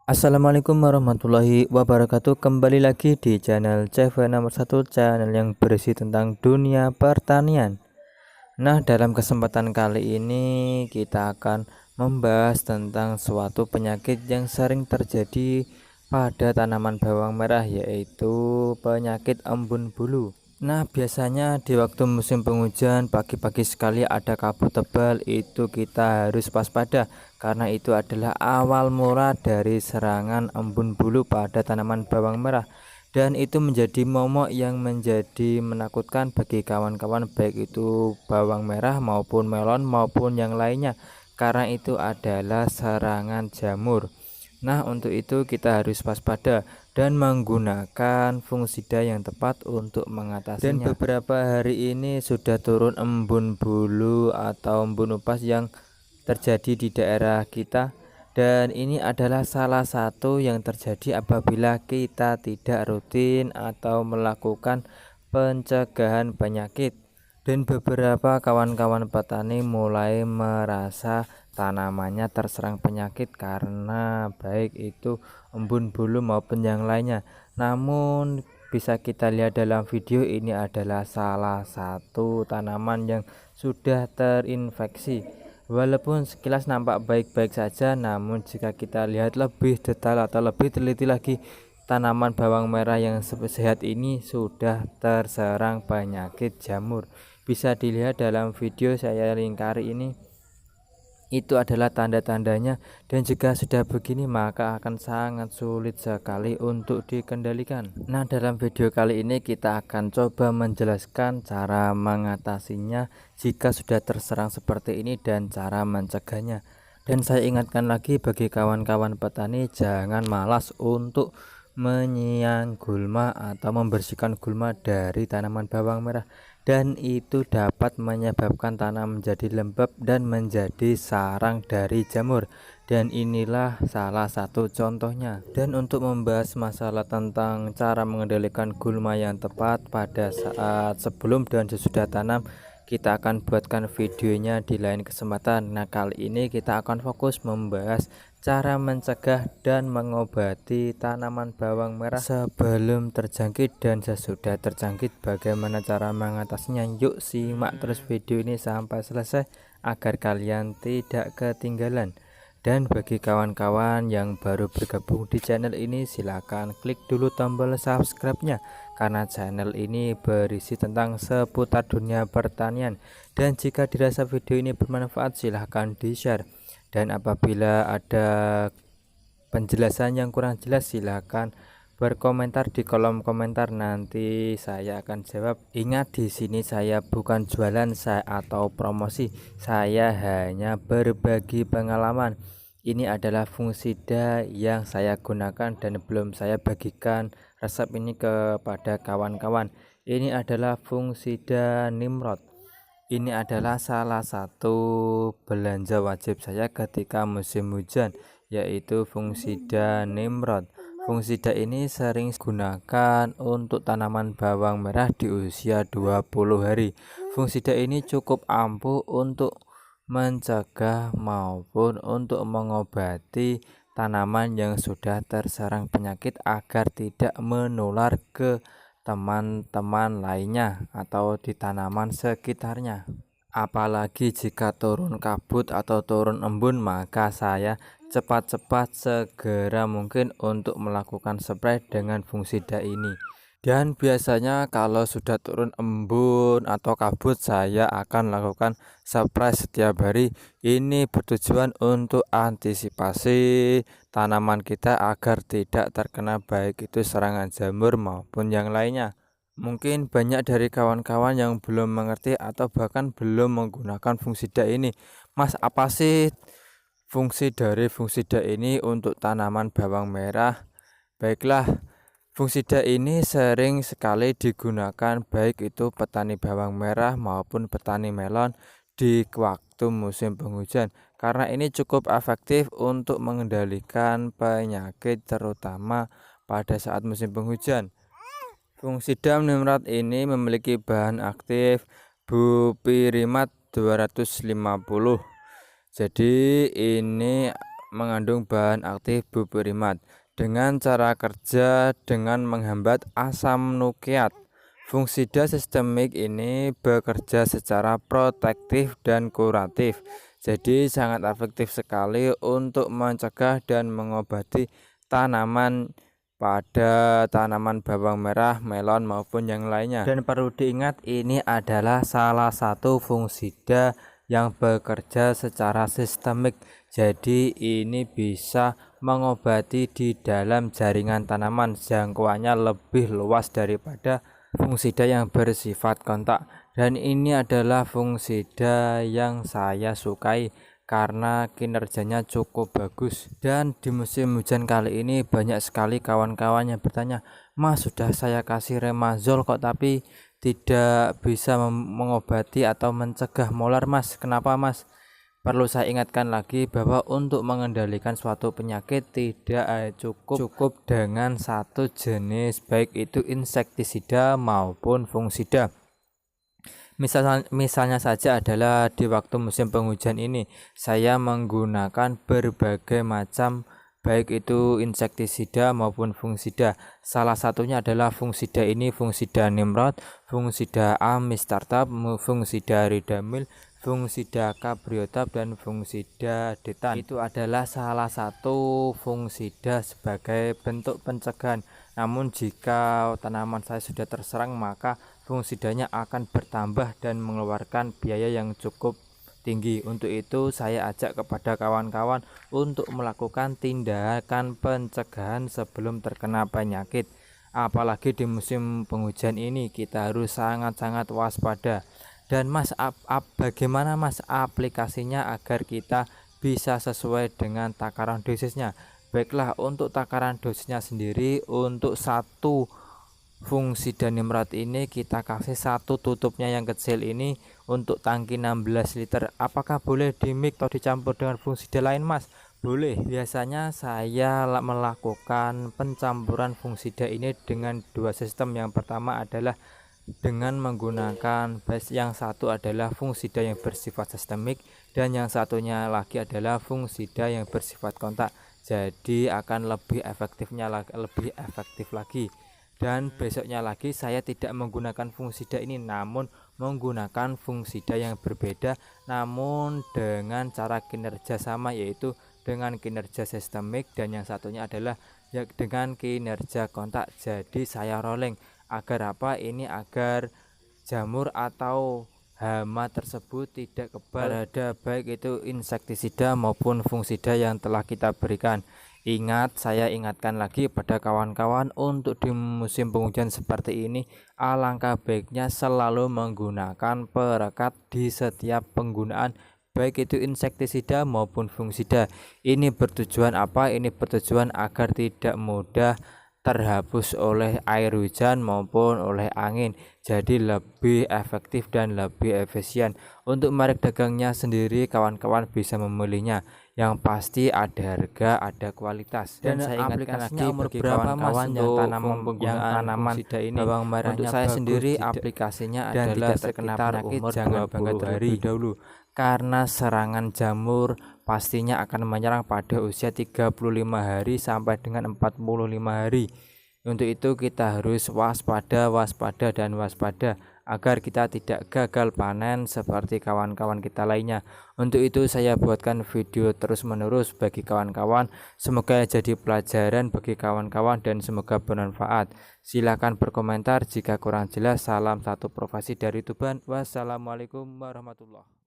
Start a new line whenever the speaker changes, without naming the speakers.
Assalamualaikum warahmatullahi wabarakatuh. Kembali lagi di channel CV nomor 1, channel yang berisi tentang dunia pertanian. Nah, dalam kesempatan kali ini kita akan membahas tentang suatu penyakit yang sering terjadi pada tanaman bawang merah, yaitu penyakit embun bulu. Nah, biasanya di waktu musim penghujan pagi-pagi sekali ada kabut tebal, itu kita harus waspada karena itu adalah awal mula dari serangan embun bulu pada tanaman bawang merah, dan itu menjadi momok yang menjadi menakutkan bagi kawan-kawan, baik itu bawang merah maupun melon maupun yang lainnya, karena itu adalah serangan jamur. Nah, untuk itu kita harus waspada dan menggunakan fungisida yang tepat untuk mengatasinya. Dan beberapa hari ini sudah turun embun bulu atau embun upas yang terjadi di daerah kita, dan ini adalah salah satu yang terjadi apabila kita tidak rutin atau melakukan pencegahan penyakit. Dan beberapa kawan-kawan petani mulai merasa tanamannya terserang penyakit karena baik itu embun bulu maupun yang lainnya. Namun bisa kita lihat dalam video, ini adalah salah satu tanaman yang sudah terinfeksi. Walaupun sekilas nampak baik-baik saja, namun jika kita lihat lebih detail atau lebih teliti lagi, tanaman bawang merah yang sehat ini sudah terserang penyakit jamur. Bisa dilihat dalam video saya lingkari ini, itu adalah tanda-tandanya, dan jika sudah begini maka akan sangat sulit sekali untuk dikendalikan. Nah, dalam video kali ini kita akan coba menjelaskan cara mengatasinya jika sudah terserang seperti ini dan cara mencegahnya. Dan saya ingatkan lagi bagi kawan-kawan petani, jangan malas untuk menyiang gulma atau membersihkan gulma dari tanaman bawang merah, dan itu dapat menyebabkan tanah menjadi lembab dan menjadi sarang dari jamur, dan inilah salah satu contohnya. Dan untuk membahas masalah tentang cara mengendalikan gulma yang tepat pada saat sebelum dan sesudah tanam, kita akan buatkan videonya di lain kesempatan. Nah, kali ini kita akan fokus membahas cara mencegah dan mengobati tanaman bawang merah sebelum terjangkit dan sesudah terjangkit. Bagaimana cara mengatasinya? Yuk simak terus video ini sampai selesai agar kalian tidak ketinggalan. Dan bagi kawan-kawan yang baru bergabung di channel ini, silahkan klik dulu tombol subscribe-nya, karena channel ini berisi tentang seputar dunia pertanian. Dan jika dirasa video ini bermanfaat, silahkan di-share. Dan apabila ada penjelasan yang kurang jelas, silahkan berkomentar di kolom komentar, nanti saya akan jawab. Ingat, di sini saya bukan jualan atau promosi, saya hanya berbagi pengalaman. Ini adalah fungisida yang saya gunakan dan belum saya bagikan resep ini kepada kawan-kawan. Ini adalah fungisida Nimrod. Ini adalah salah satu belanja wajib saya ketika musim hujan, yaitu fungisida Nimrod. Fungisida ini sering digunakan untuk tanaman bawang merah di usia 20 hari. Fungisida ini cukup ampuh untuk mencegah maupun untuk mengobati tanaman yang sudah terserang penyakit agar tidak menular ke teman-teman lainnya atau di tanaman sekitarnya. Apalagi jika turun kabut atau turun embun, maka saya cepat-cepat segera mungkin untuk melakukan spray dengan fungisida ini. Dan biasanya kalau sudah turun embun atau kabut, saya akan lakukan spray setiap hari. Ini bertujuan untuk antisipasi tanaman kita agar tidak terkena baik itu serangan jamur maupun yang lainnya. Mungkin banyak dari kawan-kawan yang belum mengerti atau bahkan belum menggunakan fungisida ini. Mas, apa sih fungsi dari fungisida ini untuk tanaman bawang merah? Baiklah, fungisida ini sering sekali digunakan baik itu petani bawang merah maupun petani melon di waktu musim penghujan, karena ini cukup efektif untuk mengendalikan penyakit terutama pada saat musim penghujan. Fungisida Nimrod ini memiliki bahan aktif bupirimat 250. Jadi ini mengandung bahan aktif bupurimat. Dengan cara kerja dengan menghambat asam nukleat, fungisida sistemik ini bekerja secara protektif dan kuratif. Jadi sangat efektif sekali untuk mencegah dan mengobati tanaman pada tanaman bawang merah, melon maupun yang lainnya. Dan perlu diingat, ini adalah salah satu fungisida yang bekerja secara sistemik. Jadi ini bisa mengobati di dalam jaringan tanaman, jangkauannya lebih luas daripada fungisida yang bersifat kontak. Dan ini adalah fungisida yang saya sukai karena kinerjanya cukup bagus. Dan di musim hujan kali ini banyak sekali kawan-kawan yang bertanya, "Mas, sudah saya kasih Remazol kok tapi tidak bisa mengobati atau mencegah molar, Mas. Kenapa, Mas?" Perlu saya ingatkan lagi bahwa untuk mengendalikan suatu penyakit tidak cukup dengan satu jenis, baik itu insektisida maupun fungisida. Misalnya saja adalah di waktu musim penghujan ini saya menggunakan berbagai macam baik itu insektisida maupun fungisida. Salah satunya adalah fungisida ini, fungisida Nimrod, fungisida Amistartab, fungisida Ridamil, fungisida Cabriotab, dan fungisida Detan. Itu adalah salah satu fungisida sebagai bentuk pencegahan. Namun jika tanaman saya sudah terserang, maka fungisidanya akan bertambah dan mengeluarkan biaya yang cukup tinggi. Untuk itu saya ajak kepada kawan-kawan untuk melakukan tindakan pencegahan sebelum terkena penyakit. Apalagi di musim penghujan ini kita harus sangat-sangat waspada. Dan Mas, bagaimana Mas aplikasinya agar kita bisa sesuai dengan takaran dosisnya? Baiklah, untuk takaran dosisnya sendiri, untuk satu fungisida Nimrod ini kita kasih satu tutupnya yang kecil ini untuk tangki 16 liter. Apakah boleh dimix atau dicampur dengan fungisida lain, Mas? Boleh. Biasanya saya melakukan pencampuran fungisida ini dengan dua sistem. Yang pertama adalah dengan menggunakan yang satu adalah fungisida yang bersifat sistemik dan yang satunya lagi adalah fungisida yang bersifat kontak. Jadi akan lebih efektif lagi. Dan besoknya lagi saya tidak menggunakan fungisida ini, namun menggunakan fungisida yang berbeda namun dengan cara kinerja sama, yaitu dengan kinerja sistemik, dan yang satunya adalah dengan kinerja kontak. Jadi saya rolling agar apa? Ini agar jamur atau hama tersebut tidak kebal terhadap baik itu insektisida maupun fungisida yang telah kita berikan. Ingat, saya ingatkan lagi pada kawan-kawan untuk di musim penghujan seperti ini, alangkah baiknya selalu menggunakan perekat di setiap penggunaan, baik itu insektisida maupun fungisida. Ini bertujuan apa? Ini bertujuan agar tidak mudah terhapus oleh air hujan maupun oleh angin, jadi lebih efektif dan lebih efisien. Untuk merek dagangnya sendiri kawan-kawan bisa memilihnya, yang pasti ada harga, ada kualitas. Dan saya ingatkan lagi bagi kawan-kawan yang tanaman ini, bawang merahnya untuk saya sendiri aplikasinya dan adalah tidak terkena penyakit, jangan bangga terlebih dahulu, karena serangan jamur pastinya akan menyerang pada usia 35 hari sampai dengan 45 hari. Untuk itu kita harus waspada agar kita tidak gagal panen seperti kawan-kawan kita lainnya. Untuk itu saya buatkan video terus-menerus bagi kawan-kawan, semoga jadi pelajaran bagi kawan-kawan dan semoga bermanfaat. Silahkan berkomentar jika kurang jelas. Salam satu profesi dari Tuban. Wassalamualaikum warahmatullahi wabarakatuh.